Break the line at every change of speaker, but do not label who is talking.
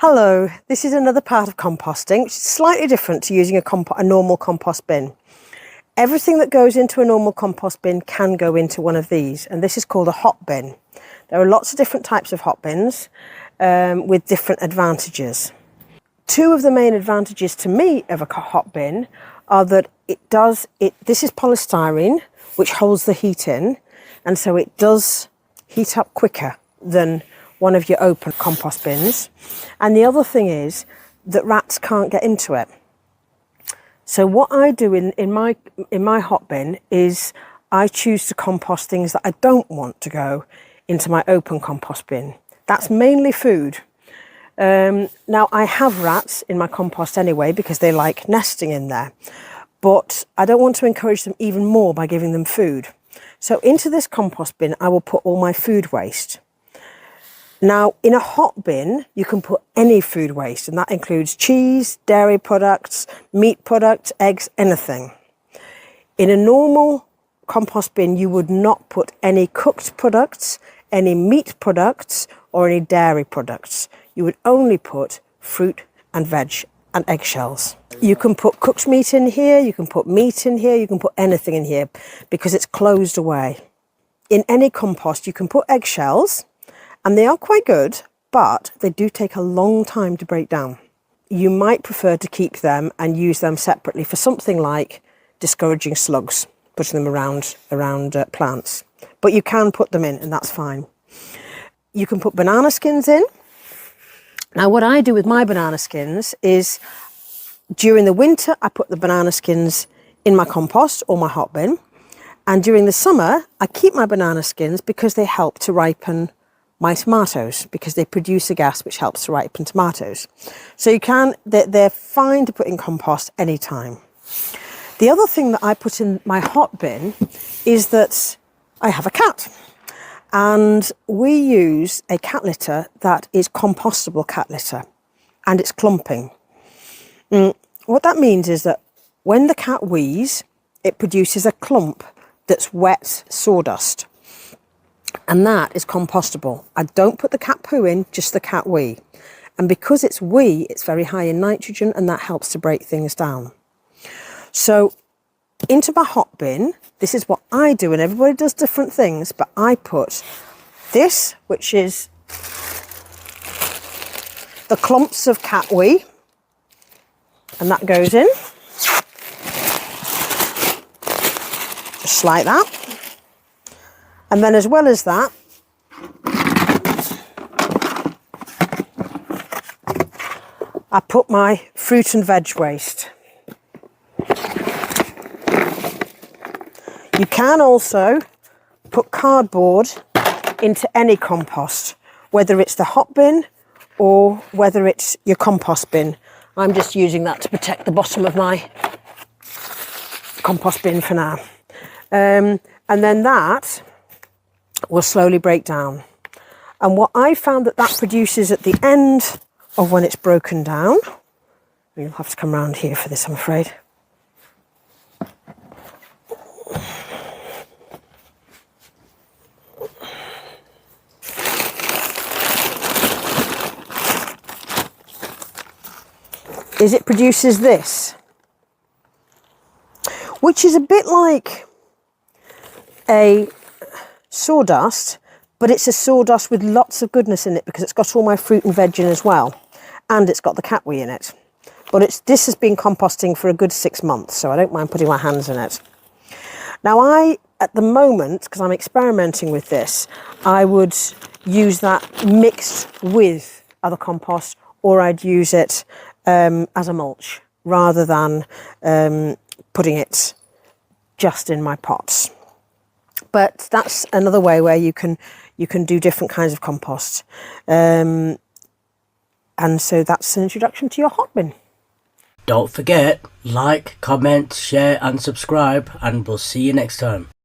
Hello, this is another part of composting, which is slightly different to using a normal compost bin. Everything that goes into a normal compost bin can go into one of these, and this is called a hot bin. There are lots of different types of hot bins with different advantages. Two of the main advantages to me of a hot bin are that this is polystyrene, which holds the heat in, and so it does heat up quicker than one of your open compost bins. And the other thing is that rats can't get into it. So what I do in my hot bin is I choose to compost things that I don't want to go into my open compost bin. That's mainly food. Now I have rats in my compost anyway because they like nesting in there, but I don't want to encourage them even more by giving them food. So into this compost bin I will put all my food waste. Now, in a hot bin, you can put any food waste, and that includes cheese, dairy products, meat products, eggs, anything. In a normal compost bin, you would not put any cooked products, any meat products, or any dairy products. You would only put fruit and veg and eggshells. You can put cooked meat in here, you can put meat in here, you can put anything in here because it's closed away. In any compost, you can put eggshells, and they are quite good, but they do take a long time to break down. You might prefer to keep them and use them separately for something like discouraging slugs, putting them around plants. But you can put them in, and that's fine. You can put banana skins in. Now, what I do with my banana skins is during the winter, I put the banana skins in my compost or my hot bin. And during the summer, I keep my banana skins because they help to ripen my tomatoes, because they produce a gas which helps to ripen tomatoes. So they're fine to put in compost anytime. The other thing that I put in my hot bin is that I have a cat, and we use a cat litter that is compostable cat litter, and it's clumping. What that means is that when the cat wheezes, it produces a clump that's wet sawdust. And that is compostable. I don't put the cat poo in, just the cat wee. And because it's wee, it's very high in nitrogen, and that helps to break things down. So into my hot bin, this is what I do, and everybody does different things, but I put this, which is the clumps of cat wee, and that goes in, just like that. And then as well as that, I put my fruit and veg waste. You can also put cardboard into any compost, whether it's the hot bin or whether it's your compost bin. I'm just using that to protect the bottom of my compost bin for now. And then that will slowly break down. And what I found that produces at the end of when it's broken down, you'll have to come around here for this, I'm afraid. Is it produces this, which is a bit like a sawdust, but it's a sawdust with lots of goodness in it because it's got all my fruit and veg in as well, and it's got the cat wee in it. But this has been composting for a good 6 months, so I don't mind putting my hands in it. Now at the moment, because I'm experimenting with this, I would use that mixed with other compost, or I'd use it as a mulch rather than putting it just in my pots. But that's another way where you can do different kinds of compost. And so that's an introduction to your hot bin.
Don't forget, like, comment, share and subscribe, and we'll see you next time.